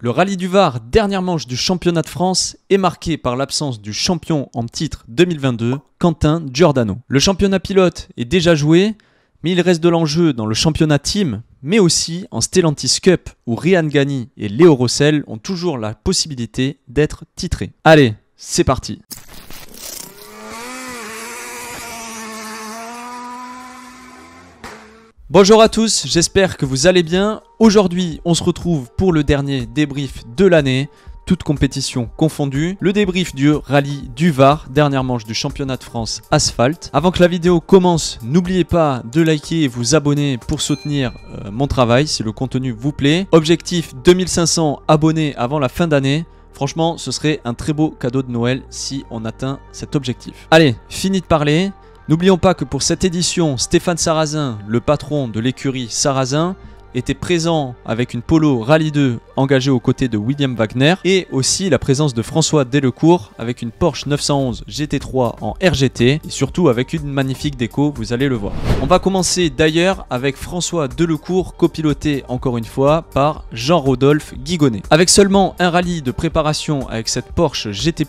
Le rallye du Var, dernière manche du championnat de France, est marqué par l'absence du champion en titre 2022, Quentin Giordano. Le championnat pilote est déjà joué, mais il reste de l'enjeu dans le championnat team, mais aussi en Stellantis Cup où Ryan Gani et Léo Rossel ont toujours la possibilité d'être titrés. Allez, c'est parti! Bonjour à tous, j'espère que vous allez bien. Aujourd'hui, on se retrouve pour le dernier débrief de l'année, toutes compétitions confondues. Le débrief du rallye du Var, dernière manche du championnat de France asphalte. Avant que la vidéo commence, n'oubliez pas de liker et vous abonner pour soutenir mon travail si le contenu vous plaît. Objectif 2500 abonnés avant la fin d'année. Franchement, ce serait un très beau cadeau de Noël si on atteint cet objectif. Allez, fini de parler. N'oublions pas que pour cette édition, Stéphane Sarrazin, le patron de l'écurie Sarrazin, était présent avec une Polo Rallye 2 engagée aux côtés de William Wagner et aussi la présence de François Delecourt avec une Porsche 911 GT3 en RGT et surtout avec une magnifique déco, vous allez le voir. On va commencer d'ailleurs avec François Delecourt, copiloté encore une fois par Jean-Rodolphe Guigonnet. Avec seulement un rallye de préparation avec cette Porsche GT+,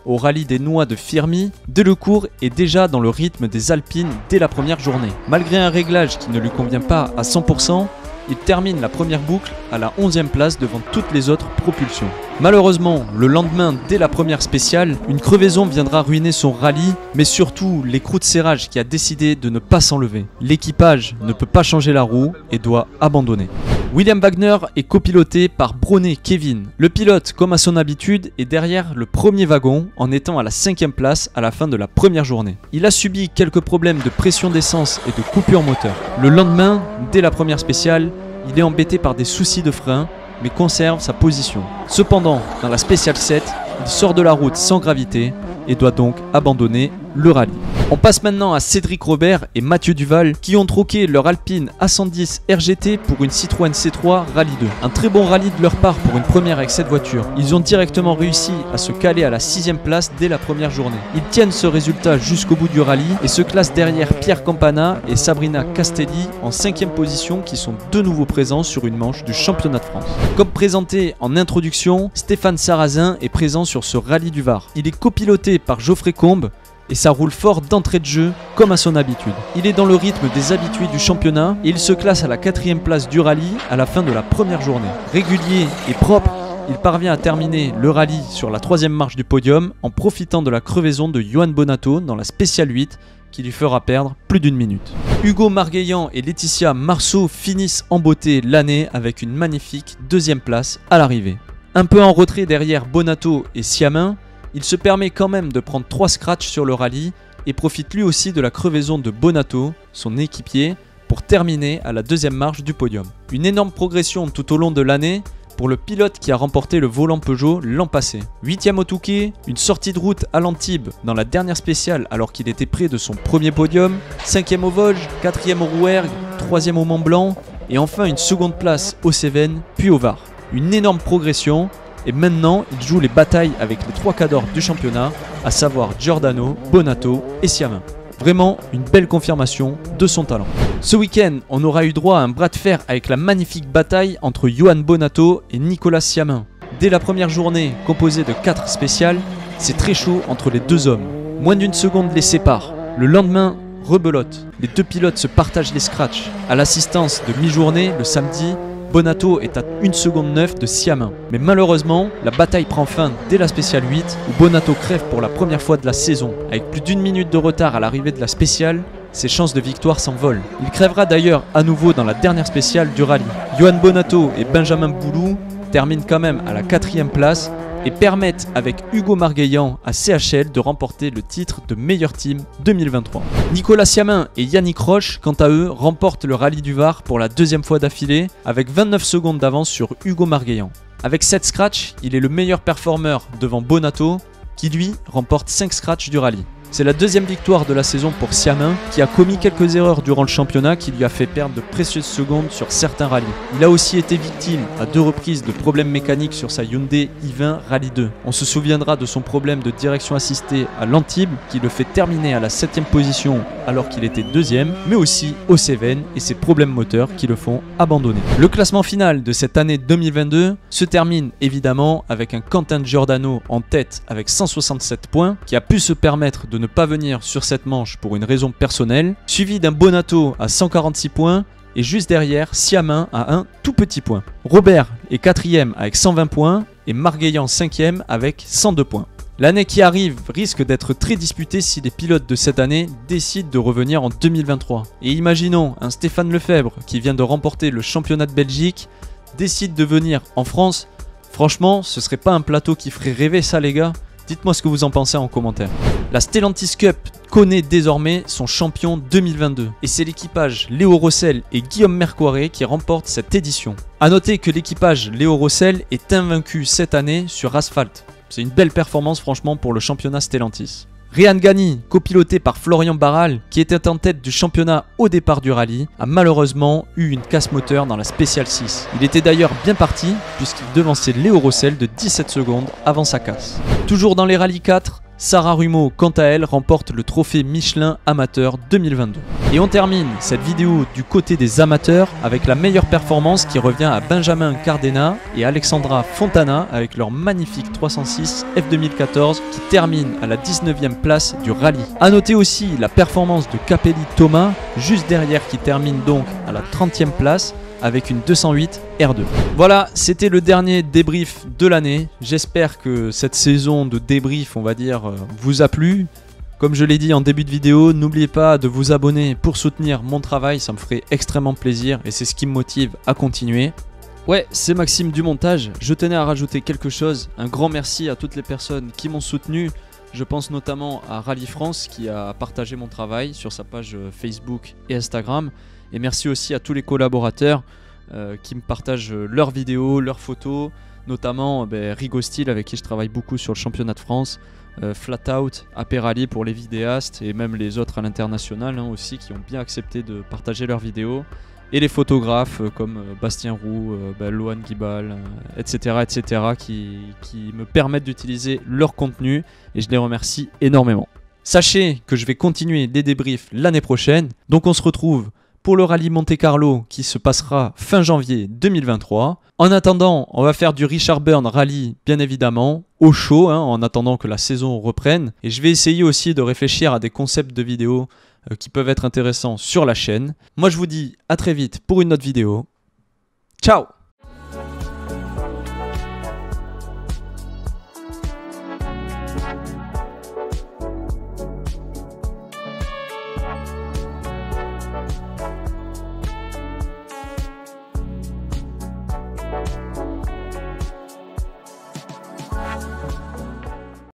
au rallye des Noix de Firmi, Delecourt est déjà dans le rythme des Alpines dès la première journée. Malgré un réglage qui ne lui convient pas à 100%, il termine la première boucle à la 11e place devant toutes les autres propulsions. Malheureusement, le lendemain, dès la première spéciale, une crevaison viendra ruiner son rallye, mais surtout l'écrou de serrage qui a décidé de ne pas s'enlever. L'équipage ne peut pas changer la roue et doit abandonner. William Wagner est copiloté par Bronet Kevin. Le pilote, comme à son habitude, est derrière le premier wagon en étant à la 5e place à la fin de la première journée. Il a subi quelques problèmes de pression d'essence et de coupure moteur. Le lendemain, dès la première spéciale, il est embêté par des soucis de frein, mais conserve sa position. Cependant, dans la spéciale 7, il sort de la route sans gravité et doit donc abandonner le rallye. On passe maintenant à Cédric Robert et Mathieu Duval qui ont troqué leur Alpine A110 RGT pour une Citroën C3 Rallye 2. Un très bon rallye de leur part pour une première avec cette voiture. Ils ont directement réussi à se caler à la 6e place dès la première journée. Ils tiennent ce résultat jusqu'au bout du rallye et se classent derrière Pierre Campana et Sabrina Castelli en 5e position qui sont de nouveau présents sur une manche du championnat de France. Comme présenté en introduction, Stéphane Sarrazin est présent sur ce rallye du Var. Il est copiloté par Geoffrey Combe et ça roule fort d'entrée de jeu comme à son habitude. Il est dans le rythme des habitués du championnat et il se classe à la 4e place du rallye à la fin de la première journée. Régulier et propre, il parvient à terminer le rallye sur la 3e marche du podium en profitant de la crevaison de Johan Bonato dans la spéciale 8 qui lui fera perdre plus d'une minute. Hugo Margueillan et Laetitia Marceau finissent en beauté l'année avec une magnifique 2e place à l'arrivée. Un peu en retrait derrière Bonato et Siamin, il se permet quand même de prendre 3 scratchs sur le rallye et profite lui aussi de la crevaison de Bonato, son équipier, pour terminer à la 2e marche du podium. Une énorme progression tout au long de l'année pour le pilote qui a remporté le volant Peugeot l'an passé. 8e au Touquet, une sortie de route à l'Antibes dans la dernière spéciale alors qu'il était près de son premier podium, 5e au Vosges, 4e au Rouergue, 3e au Mont Blanc et enfin une seconde place aux Cévennes puis au Var. Une énorme progression. Et maintenant, il joue les batailles avec les 3 cadors du championnat, à savoir Giordano, Bonato et Siamin. Vraiment une belle confirmation de son talent. Ce week-end, on aura eu droit à un bras de fer avec la magnifique bataille entre Johan Bonato et Nicolas Siamin. Dès la première journée, composée de 4 spéciales, c'est très chaud entre les deux hommes. Moins d'une seconde les sépare. Le lendemain, rebelote. Les deux pilotes se partagent les scratchs. À l'assistance de mi-journée, le samedi, Bonato est à 1 seconde 9 de Siamin. Mais malheureusement, la bataille prend fin dès la spéciale 8 où Bonato crève pour la première fois de la saison. Avec plus d'1 minute de retard à l'arrivée de la spéciale, ses chances de victoire s'envolent. Il crèvera d'ailleurs à nouveau dans la dernière spéciale du rallye. Johan Bonato et Benjamin Boulou terminent quand même à la 4e place et permettent avec Hugo Margueillan à CHL de remporter le titre de meilleur team 2023. Nicolas Siamin et Yannick Roche, quant à eux, remportent le rallye du Var pour la 2e fois d'affilée avec 29 secondes d'avance sur Hugo Margueillan. Avec 7 scratchs, il est le meilleur performeur devant Bonato qui lui remporte 5 scratchs du rallye. C'est la deuxième victoire de la saison pour Siamin, qui a commis quelques erreurs durant le championnat qui lui a fait perdre de précieuses secondes sur certains rallyes. Il a aussi été victime à 2 reprises de problèmes mécaniques sur sa Hyundai i20 Rally 2. On se souviendra de son problème de direction assistée à l'Antibes qui le fait terminer à la 7ème position alors qu'il était 2ème, mais aussi au Cévennes et ses problèmes moteurs qui le font abandonner. Le classement final de cette année 2022 se termine évidemment avec un Quentin Giordano en tête avec 167 points qui a pu se permettre de ne pas venir sur cette manche pour une raison personnelle, suivi d'un Bonato à 146 points et juste derrière Siamin à un tout petit point. Robert est 4ème avec 120 points et Margueillan 5ème avec 102 points. L'année qui arrive risque d'être très disputée si les pilotes de cette année décident de revenir en 2023. Et imaginons un Stéphane Lefebvre qui vient de remporter le championnat de Belgique décide de venir en France. Franchement, ce serait pas un plateau qui ferait rêver ça les gars? Dites-moi ce que vous en pensez en commentaire. La Stellantis Cup connaît désormais son champion 2022 et c'est l'équipage Léo Rossel et Guillaume Mercoiré qui remportent cette édition. A noter que l'équipage Léo Rossel est invaincu cette année sur asphalte. C'est une belle performance franchement pour le championnat Stellantis. Ryan Gani, copiloté par Florian Barral, qui était en tête du championnat au départ du rallye, a malheureusement eu une casse moteur dans la Special 6. Il était d'ailleurs bien parti puisqu'il devançait Léo Rossel de 17 secondes avant sa casse. Toujours dans les rallyes 4, Sarah Rumeau, quant à elle, remporte le trophée Michelin Amateur 2022. Et on termine cette vidéo du côté des amateurs avec la meilleure performance qui revient à Benjamin Cardena et Alexandra Fontana avec leur magnifique 306 F2014 qui termine à la 19e place du rallye. A noter aussi la performance de Capelli Thomas, juste derrière qui termine donc à la 30e place avec une 208 R2. Voilà, c'était le dernier débrief de l'année. J'espère que cette saison de débrief, on va dire, vous a plu. Comme je l'ai dit en début de vidéo, n'oubliez pas de vous abonner pour soutenir mon travail, ça me ferait extrêmement plaisir et c'est ce qui me motive à continuer. Ouais, c'est Maxime du montage. Je tenais à rajouter quelque chose. Un grand merci à toutes les personnes qui m'ont soutenu. Je pense notamment à Rallye France qui a partagé mon travail sur sa page Facebook et Instagram. Et merci aussi à tous les collaborateurs qui me partagent leurs vidéos, leurs photos, notamment Rigo Style avec qui je travaille beaucoup sur le championnat de France, Flatout, AP Rally pour les vidéastes et même les autres à l'international aussi qui ont bien accepté de partager leurs vidéos. Et les photographes comme Bastien Roux, Lohan Guibal, etc. qui me permettent d'utiliser leur contenu et je les remercie énormément. Sachez que je vais continuer les débriefs l'année prochaine, donc on se retrouve pour le rallye Monte Carlo qui se passera fin janvier 2023. En attendant, on va faire du Richard Byrne Rally bien évidemment, au chaud, en attendant que la saison reprenne. Et je vais essayer aussi de réfléchir à des concepts de vidéos qui peuvent être intéressants sur la chaîne. Moi je vous dis à très vite pour une autre vidéo. Ciao!